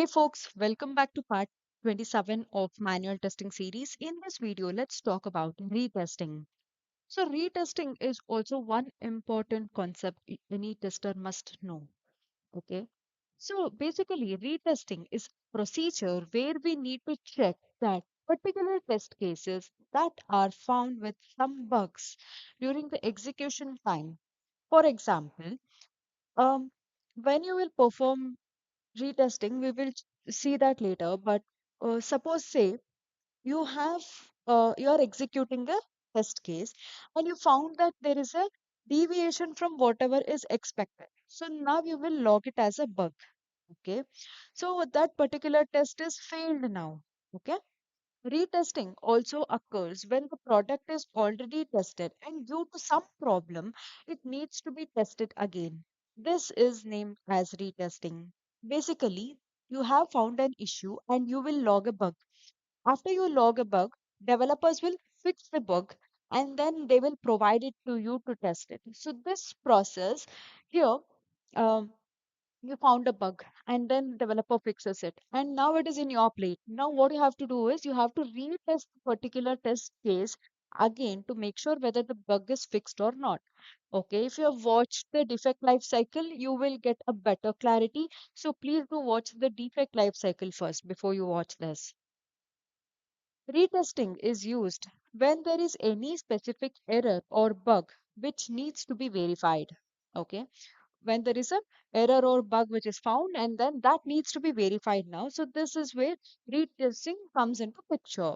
Hey folks, welcome back to part 27 of manual testing series. In this video, let's talk about retesting. So retesting is also one important concept any tester must know. Okay. So basically, retesting is procedure where we need to check that particular test cases that are found with some bugs during the execution time. For example, um, when you will perform retesting, we will see that later. But suppose, say, you are executing a test case and you found that there is a deviation from whatever is expected. So now you will log it as a bug. Okay. So that particular test is failed now. Okay. Retesting also occurs when the product is already tested and due to some problem, it needs to be tested again. This is named as retesting. Basically, you have found an issue and you will log a bug. After you log a bug, developers will fix the bug and then they will provide it to you to test it. So, this process here, um, you found a bug and then developer fixes it and now it is in your plate. Now what you have to do is you have to retest the particular test case again to make sure whether the bug is fixed or not. Okay, if you have watched the defect life cycle, you will get a better clarity. So please do watch the defect life cycle first before you watch this. Retesting is used when there is any specific error or bug which needs to be verified. Okay, when there is a error or bug which is found and then that needs to be verified now, so this is where retesting comes into picture.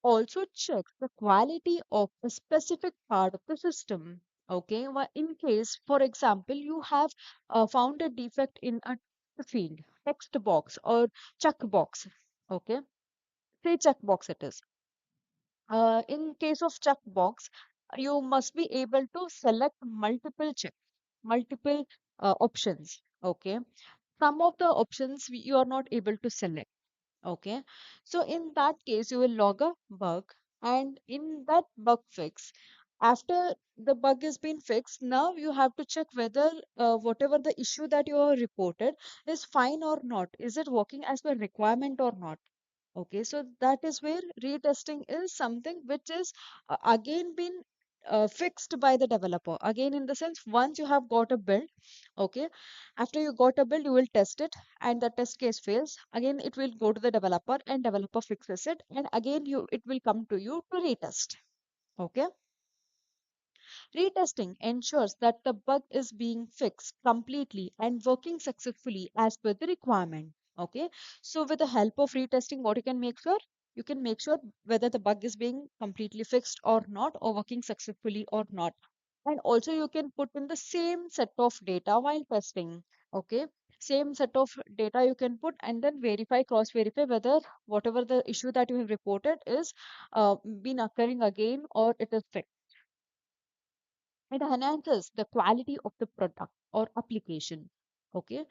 Also checks the quality of a specific part of the system. Okay, in case, for example, you have found a defect in a field text box or checkbox. Okay, say checkbox it is. In case of checkbox, you must be able to select multiple options. Okay, some of the options you are not able to select. Okay, so in that case, you will log a bug, and in that bug fix, after the bug has been fixed, now you have to check whether whatever the issue that you have reported is fine or not. Is it working as per requirement or not? Okay, so that is where retesting is something which is again been fixed by the developer. Again, in the sense, once you have got a build, okay, after you got a build, you will test it, and the test case fails. Again, it will go to the developer, and developer fixes it, and again, it will come to you to retest. Okay. Retesting ensures that the bug is being fixed completely and working successfully as per the requirement. Okay, so with the help of retesting, what you can make sure? You can make sure whether the bug is being completely fixed or not, or working successfully or not. And also, you can put in the same set of data while testing. Okay, same set of data you can put and then verify, cross verify whether whatever the issue that you have reported is been occurring again or it is fixed. It enhances the quality of the product or application. Okay,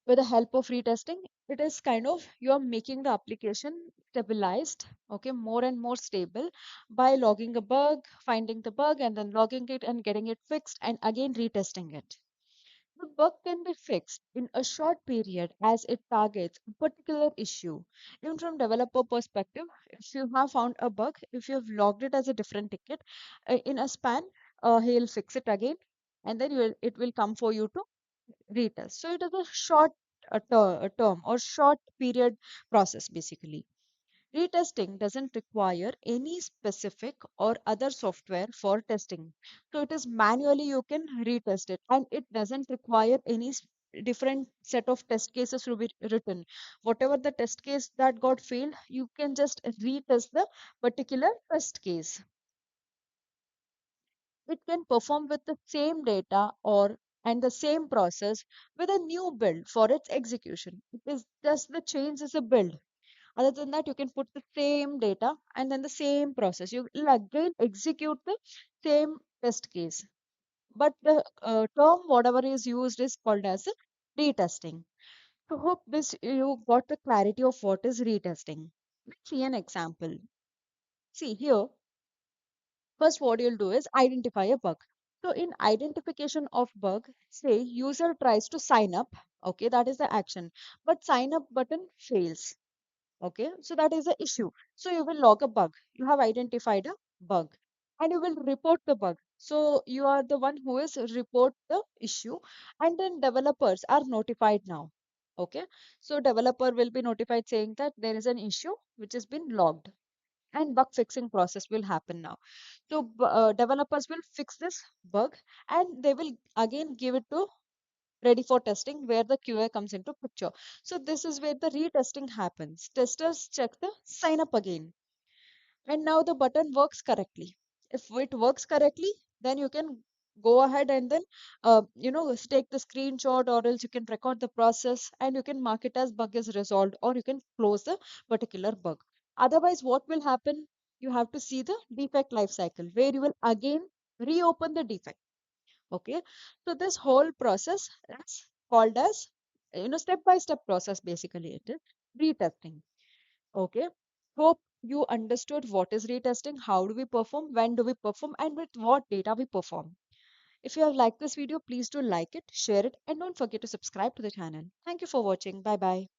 with the help of retesting, it is kind of you're making the application stabilized, okay, more and more stable by logging a bug, finding the bug, and then logging it and getting it fixed, and again retesting it. The bug can be fixed in a short period as it targets a particular issue. Even from developer perspective, if you have found a bug, if you have logged it as a different ticket, in a span, he'll fix it again, and then it will come for you to retest. So it is a short term or short period process basically. Retesting doesn't require any specific or other software for testing. So it is manually you can retest it and it doesn't require any different set of test cases to be written. Whatever the test case that got failed, you can just retest the particular test case. It can perform with the same data or and the same process with a new build for its execution. It is just the change is a build. Other than that, you can put the same data and then the same process. You will again execute the same test case. But the term, whatever is used, is called as a retesting. So, hope this you got the clarity of what is retesting. Let's see an example. See here, first, what you'll do is identify a bug. So, in identification of bug, say user tries to sign up. Okay, that is the action. But sign up button fails. Okay, so that is the issue. So you will log a bug. You have identified a bug and you will report the bug. So you are the one who is report the issue, and then developers are notified now. Okay, so developer will be notified saying that there is an issue which has been logged, and bug fixing process will happen now. So developers will fix this bug and they will again give it to ready for testing where the QA comes into picture. So this is where the retesting happens. Testers check the sign up again. And now the button works correctly. If it works correctly, then you can go ahead and then take the screenshot, or else you can record the process and you can mark it as bug is resolved, or you can close the particular bug. Otherwise, what will happen? You have to see the defect life cycle where you will again reopen the defect. Okay, so this whole process is called as, step by step process. Basically, it is retesting. Okay, hope you understood what is retesting, how do we perform, when do we perform, and with what data we perform. If you have liked this video, please do like it, share it, and don't forget to subscribe to the channel. Thank you for watching. Bye bye.